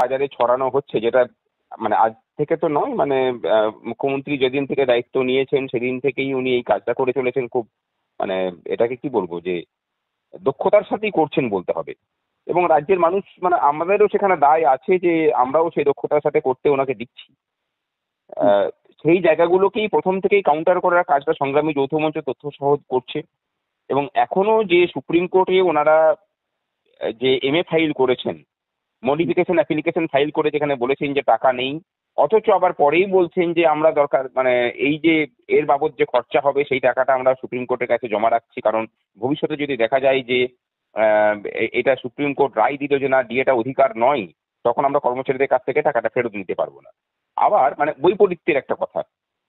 বাজারে ছড়ানো হচ্ছে, যেটা মানে আজ থেকে তো নয়, মানে মুখ্যমন্ত্রী যেদিন থেকে দায়িত্ব নিয়েছেন সেদিন থেকেই উনি এই কাজটা করে চলেছেন। খুব মানে এটাকে কি বলবো, যে দক্ষতার সাথেই করছেন বলতে হবে। এবং রাজ্যের মানুষ, মানে আমাদেরও সেখানে দায় আছে যে আমরাও সেই দক্ষতার সাথে করতে ওনাকে দিচ্ছি। সেই জায়গাগুলোকেই প্রথম থেকেই কাউন্টার করার কাজটা সংগ্রামী যৌথ মঞ্চ তথ্য সহ করছে। এবং এখনো যে সুপ্রিম কোর্টে ওনারা যে এমএ ফাইল করেছেন, মডিফিকেশন অ্যাপ্লিকেশন ফাইল করে, যেখানে বলেছেন যে টাকা নেই, অথচ আবার পরেই বলছেন যে আমরা দরকার মানে এই যে এর বাবদ যে খরচা হবে সেই টাকাটা আমরা সুপ্রিম কোর্টের কাছে জমা রাখছি, কারণ ভবিষ্যতে যদি দেখা যায় যে এটা সুপ্রিম কোর্ট রায় দিল যে না ডিএটা অধিকার নয়, তখন আমরা কর্মচারীদের কাছ থেকে টাকাটা ফেরত নিতে পারবো না। আবার মানে বৈপরীত্যের একটা কথা,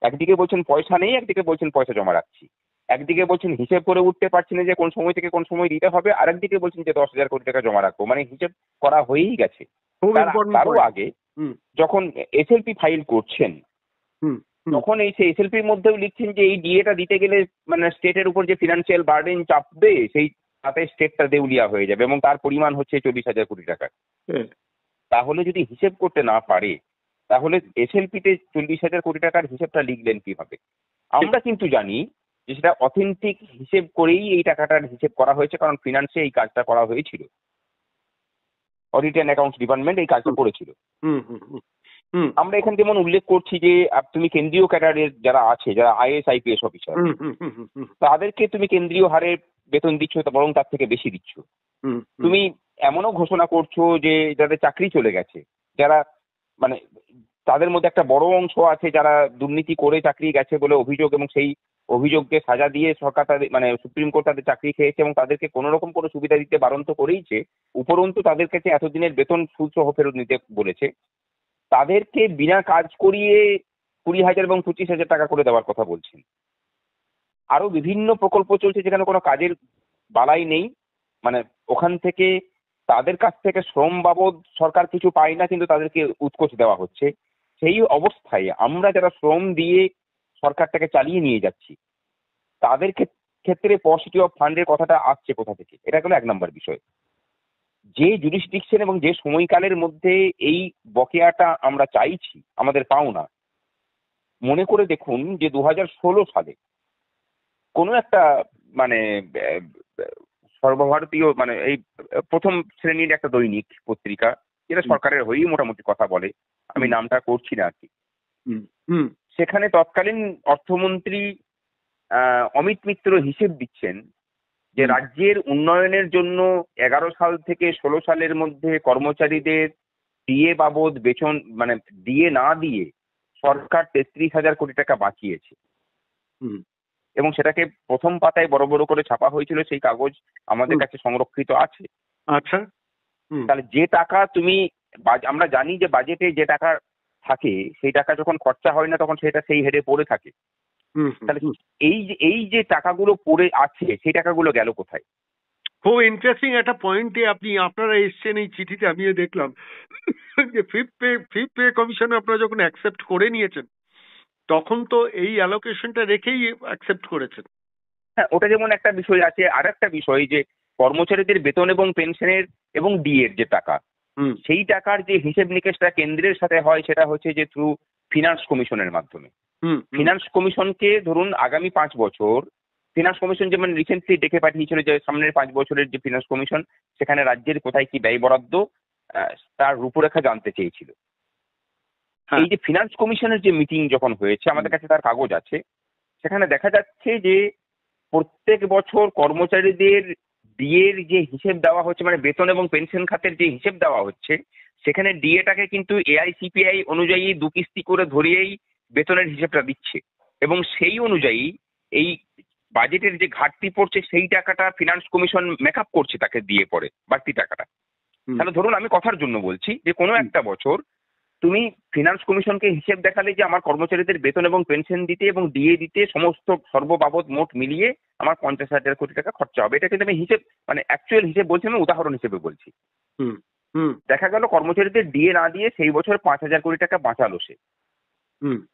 একদিকে বলছেন পয়সা নেই, একদিকে বলছেন পয়সা জমা রাখছি। একদিকে বলছেন হিসেব করে উঠতে পারছি না যে কোন সময় থেকে কোন সময় দিতে হবে, আরেকদিকে বলছেন যে 10,000 কোটি টাকা জমা রাখবো। মানে হিসেব করা হয়েই গেছে। তারও আগে যখন এসএলপি ফাইল করছেন, তখন এই সেই এসএলপির মধ্যেও লিখছেন যে এই ডিএটা দিতে গেলে মানে স্টেটের উপর যে ফিনান্সিয়াল বার্ডেন চাপবে, সেই তাতে স্টেটটা দেউলিয়া হয়ে যাবে, এবং তার পরিমাণ হচ্ছে 40,000 কোটি টাকা। তাহলে যদি হিসেব করতে না পারে, তাহলে এসএলপিতে 40,000 কোটি টাকার হিসেবটা লিখলেন কিভাবে? আমরা কিন্তু জানি যে সেটা অথেন্টিক হিসেব করেই এই টাকাটার হিসেব করা হয়েছে, কারণ ফিনান্সে এই কাজটা করা হয়েছিল, অডিট অ্যান্ড অ্যাকাউন্টস ডিপার্টমেন্ট এই কাজটা করেছিল। আমরা এখানে যেমন উল্লেখ করছি যে তুমি কেন্দ্রীয় ক্যাডারের যারা আছে, যারা আইএএস আইপিএস অফিসার, তাদেরকে তুমি কেন্দ্রীয় হারে বেতন দিচ্ছ, বরং তার থেকে বেশি দিচ্ছ। তুমি এমনও ঘোষণা করছো যে যাদের চাকরি চলে গেছে, যারা মানে তাদের মধ্যে একটা বড় অংশ আছে যারা দুর্নীতি করে চাকরি গেছে বলে অভিযোগ, এবং সেই অভিযোগকে সাজা দিয়ে সরকার তাদের মানে সুপ্রিম কোর্ট তাদের চাকরি খেয়েছে এবং তাদেরকে কোনো রকম কোনো সুবিধা দিতে বারণ তো করেইছে, উপরন্তু তাদের কাছে এতদিনের বেতন সুদ সহ ফেরত নিতে বলেছে। তাদেরকে বিনা কাজ করিয়ে 20,000 এবং 25,000 টাকা করে দেওয়ার কথা বলছেন। আরো বিভিন্ন প্রকল্প চলছে যেখানে কোনো কাজের বালাই নেই, মানে ওখান থেকে তাদের কাছ থেকে শ্রম বাবদ সরকার কিছু পায় না, কিন্তু তাদেরকে উৎকোচ দেওয়া হচ্ছে। সেই অবস্থায় আমরা যারা শ্রম দিয়ে সরকারটাকে চালিয়ে নিয়ে যাচ্ছি, তাদের ক্ষেত্রে পসিটি অফ ফান্ডের কথাটা আসছে কোথা থেকে? এটা হলো 1 নম্বর বিষয়। যে জুরিসডিকশন এবং যে সময়কালের মধ্যে এই বকেয়াটা আমরা চাইছি, আমাদের পাওনা, মনে করে দেখুন যে 2016 সালে কোনো একটা মানে সর্বভারতীয় মানে এই প্রথম শ্রেণীর একটা দৈনিক পত্রিকা, যেটা সরকারের হয়েই মোটামুটি কথা বলে, আমি নামটা করছি না আর কি, সেখানে তৎকালীন অর্থমন্ত্রী অমিত মিত্র হিসেব দিচ্ছেন যে রাজ্যের উন্নয়নের জন্য 11 সাল থেকে 16 সালের মধ্যে কর্মচারীদের ডিএ বাবদ বেতন মানে ডিএ না দিয়ে সরকার 33,000 কোটি টাকা বাঁচিয়েছে। এবং সেটাকে প্রথম পাতায় বড় বড় করে ছাপা হয়েছিল, সেই কাগজ আমাদের কাছে সংরক্ষিত আছে। আচ্ছা, তাহলে যে টাকা তুমি, আমরা জানি যে বাজেটে যে টাকা থাকে সেই টাকা যখন খরচা হয় না তখন সেটা সেই হেডে পড়ে থাকে। তাহলে এই যে টাকাগুলো পড়ে আছে সেই টাকাগুলো গেল কোথায়? খুব ইন্টারেস্টিং একটা পয়েন্টে আপনারা এসছেন এই চিঠিতে, আমিও দেখলাম যে ফিফথ পে কমিশন আপনারা যখন অ্যাকসেপ্ট করে নিয়েছেন তখন তো এই অ্যালোকেশনটা রেখেই অ্যাকসেপ্ট করেছেন। হ্যাঁ, ওটা যেমন একটা বিষয় আছে। আর একটা বিষয় যে কর্মচারীদের বেতন এবং পেনশনের এবং ডিএর যে টাকা, সেই টাকার যে হিসেব নিকেশটা কেন্দ্রের সাথে হয় সেটা হচ্ছে যে থ্রু ফিনান্স কমিশনের মাধ্যমে। ফিনান্স কমিশনকে ধরুন আগামী 5 বছর ফিনান্স কমিশন যেমন রিসেন্টলি ডেকে পাঠিয়েছিল যে সামনের 5 বছরের যে ফিনান্স কমিশন, সেখানে রাজ্যের কোথায় কি ব্যয় বরাদ্দ তার রূপরেখা জানতে চেয়েছিল। এই যে ফিনান্স কমিশনের যে মিটিং যখন হয়েছে, আমাদের কাছে তার কাগজ আছে, সেখানে দেখা যাচ্ছে যে প্রত্যেক বছর কর্মচারীদের ডিএর যে হিসেব দেওয়া হচ্ছে, মানে বেতন এবং পেনশন খাতের যে হিসেব দেওয়া হচ্ছে, সেখানে ডিএটাকে কিন্তু এআইসিপিআই অনুযায়ী 2 কিস্তি করে ধরিয়েই বেতনের হিসেবটা দিচ্ছে, এবং সেই অনুযায়ী এই বাজেটের যে ঘাটতি পড়ছে সেই টাকাটা ফিনান্স কমিশন মেকআপ করছে তাকে দিয়ে পড়ে বাড়তি টাকাটা। তাহলে ধরুন আমি কথার জন্য বলছি যে কোনো একটা বছর তুমি ফিনান্স কমিশনকে হিসেব দেখালে যে আমার কর্মচারীদের বেতন এবং পেনশন দিতে এবং ডিএ দিতে সমস্ত সর্ববাবদ মোট মিলিয়ে আমার 50,000 কোটি টাকা খরচা হবে। এটা কিন্তু আমি হিসেব মানে অ্যাকচুয়াল হিসেব বলছি, আমি উদাহরণ হিসেবে বলছি। দেখা গেল কর্মচারীদের ডিএ না দিয়ে সেই বছর 5,000 কোটি টাকা বাঁচালো সে।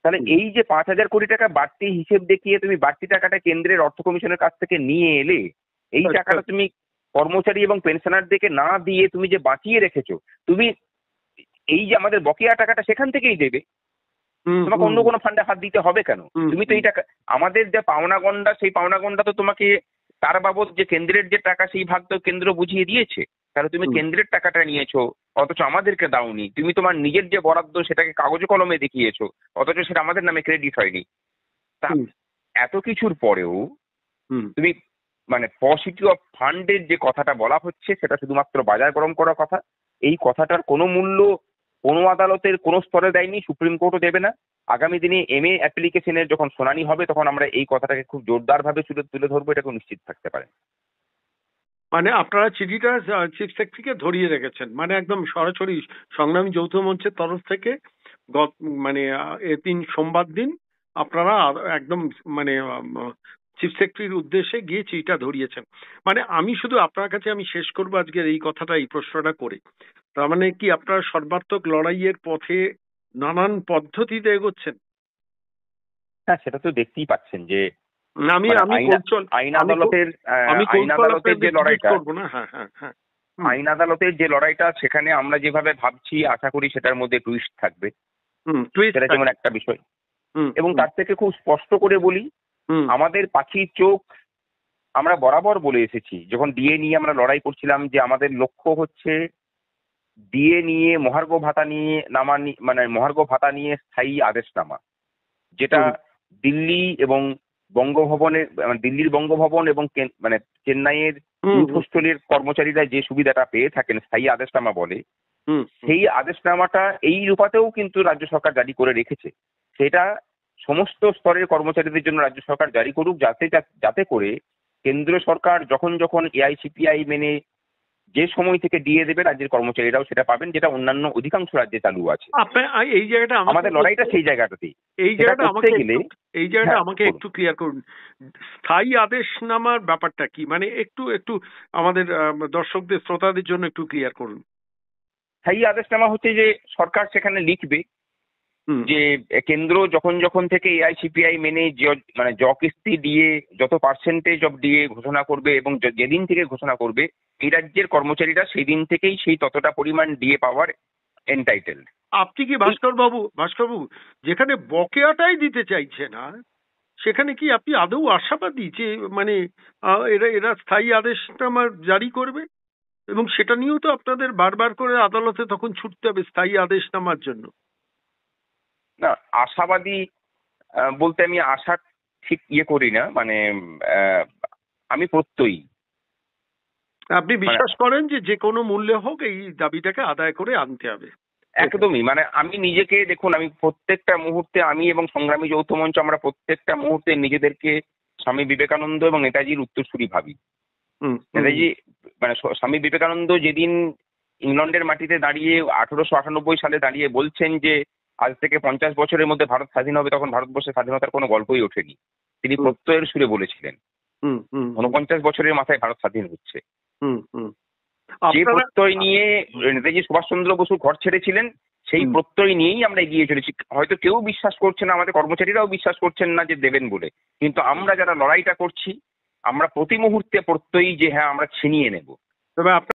তাহলে এই যে 5,000 কোটি টাকা বাড়তি হিসেব দেখিয়ে তুমি বাড়তি টাকাটা কেন্দ্রের অর্থ কমিশনের কাছ থেকে নিয়ে এলে, এই টাকাটা তুমি কর্মচারী এবং পেনশনারদেরকে না দিয়ে তুমি যে বাঁচিয়ে রেখেছো, তুমি এই যে আমাদের বকেয়া টাকাটা সেখান থেকেই দেবে, তোমাকে অন্য কোনো ফান্ডে হাত দিতে হবে কেন? তুমি তো এই টাকা, আমাদের যে পাওনা গন্ডা, সেই পাওনা গন্ডা তো তোমাকে তার বাবদ যে কেন্দ্রের যে টাকা সেই ভাগ তো কেন্দ্র বুঝিয়ে দিয়েছে। তাহলে তুমি কেন্দ্রের টাকাটা নিয়েছো, অথচ আমাদেরকে দাওনি। তুমি তোমার নিজের যে বরাদ্দ সেটাকে কাগজে কলমে দেখিয়েছো, অথচ সেটা আমাদের নামে ক্রেডিট হয়নি। তা এত কিছুর পরেও তুমি মানে পসিটি অফ ফান্ডের যে কথাটা বলা হচ্ছে সেটা শুধুমাত্র বাজার গরম করার কথা। এই কথাটার কোনো মূল্য কোনো আদালতের কোনো স্তরে দেয়নি, সুপ্রিম কোর্টও দেবে না। আগামী দিনে MA অ্যাপ্লিকেশনের যখন শুনানি হবে তখন আমরা এই কথাটাকে খুব জোরদারভাবে তুলে ধরবো, এটা নিশ্চিত থাকতে পারেন। মানে আপনারা চিঠিটা চিফ সেক্রেটারিকে ধরিয়ে রেখেছেন, মানে একদম সরাসরি সংগ্রামী যৌথ মঞ্চের তরফ থেকে মানে সোমবার দিন আপনারা একদম মানে চিফ সেক্রেটারির উদ্দেশ্যে গিয়ে চিঠিটা ধরিয়েছেন। মানে আমি শুধু আপনার কাছে আমি শেষ করবো আজকের এই কথাটা, এই প্রশ্নটা করে, তার মানে কি আপনারা সর্বাত্মক লড়াইয়ের পথে নানান পদ্ধতিতে এগোচ্ছেন? হ্যাঁ, সেটা তো দেখতেই পাচ্ছেন যে আমি আইন আদালতের যে লড়াইটা, আইন আদালতের যে লড়াইটা, সেখানে আমরা যেভাবে ভাবছি আশা করি সেটার মধ্যে টুইস্ট থাকবে, সেটা যেমন একটা বিষয়। এবং তার থেকে খুব স্পষ্ট করে বলি, আমাদের পাখির চোখ, আমরা বরাবর বলে এসেছি যখন ডিএ নিয়ে আমরা লড়াই করছিলাম যে আমাদের লক্ষ্য হচ্ছে ডিএ নিয়ে মহার্ঘ ভাতা নিয়ে মানে মহার্ঘ ভাতা নিয়ে স্থায়ী আদেশ নামা, যেটা দিল্লি এবং বঙ্গভবনের, দিল্লির বঙ্গভবন এবং মানে চেন্নাইয়ের হোস্টেলের কর্মচারীরা যে সুবিধাটা পেয়ে থাকেন স্থায়ী আদেশনামা বলে, সেই আদেশনামাটা এই রূপাতেও কিন্তু রাজ্য সরকার জারি করে রেখেছে। সেটা সমস্ত স্তরের কর্মচারীদের জন্য রাজ্য সরকার জারি করুক, যাতে করে কেন্দ্র সরকার যখন যখন AICPI মেনে যে সময় থেকে দিয়ে দেবে রাজ্যের কর্মচারীরাও সেটা পাবেন, যেটা অন্যান্য অধিকাংশ রাজ্যে চালু আছে। এই জায়গাটা আমাদের লড়াইটা সেই জায়গাটাতেই। এই জায়গাটা আমাকে একটু ক্লিয়ার করুন, স্থায়ী আদেশনামার ব্যাপারটা কি, মানে একটু আমাদের দর্শকদের শ্রোতাদের জন্য একটু ক্লিয়ার করুন। স্থায়ী আদেশনামা হচ্ছে যে সরকার সেখানে লিখবে যে কেন্দ্র যখন থেকে AICPI মেনে মানে কিস্তি দিয়ে যত পার্সেন্টেজ অফ দিয়ে ঘোষণা করবে এবং যেদিন থেকে ঘোষণা করবে এই রাজ্যের কর্মচারীরা সেই দিন থেকেই সেই ততটা পরিমাণ দিয়ে পাওয়ার এন্টাইটেলড। আপনি কি ভাস্কর বাবু যেখানে বকেয়াটাই দিতে চাইছে না, সেখানে কি আপনি আদৌ আশাবাদী যে মানে এরা স্থায়ী আদেশনামা জারি করবে? এবং সেটা নিয়েও তো আপনাদের বারবার করে আদালতে তখন ছুটতে হবে স্থায়ী আদেশনামার জন্য। না, আশাবাদী বলতে আমি আশা ঠিক করি না, মানে আমি প্রত্যয়ী। আপনি বিশ্বাস করেন যে কোনো মূল্যে হোক এই দাবিটাকে আদায় করে আনতে হবে? একদমই, মানে আমি নিজেকে দেখুন, আমি প্রত্যেকটা মুহূর্তে, আমি এবং সংগ্রামী যৌথ মঞ্চ আমরা প্রত্যেকটা মুহূর্তে নিজেদেরকে স্বামী বিবেকানন্দ এবং নেতাজির উত্তরসূরি ভাবি। নেতাজি মানে স্বামী বিবেকানন্দ যেদিন ইংল্যান্ডের মাটিতে দাঁড়িয়ে 1898 সালে দাঁড়িয়ে বলছেন যে আজ থেকে 50 বছরের মধ্যে ভারত স্বাধীন হবে, তখন ভারতবর্ষের স্বাধীনতার কোনো গল্পই ওঠেনি। তিনি প্রত্যয়ের সুরে বলেছিলেন 49 বছরের মাথায় ভারত স্বাধীন হচ্ছে। যে প্রত্যয় নিয়ে নেতাজি সুভাষচন্দ্র বসু ঘর ছেড়েছিলেন, সেই প্রত্যয় নিয়েই আমরা এগিয়ে চলেছি। হয়তো কেউ বিশ্বাস করছে না, আমাদের কর্মচারীরাও বিশ্বাস করছেন না যে দেবেন বলে, কিন্তু আমরা যারা লড়াইটা করছি আমরা প্রতি মুহূর্তে প্রত্যয়ী যে হ্যাঁ আমরা ছিনিয়ে নেব। তবে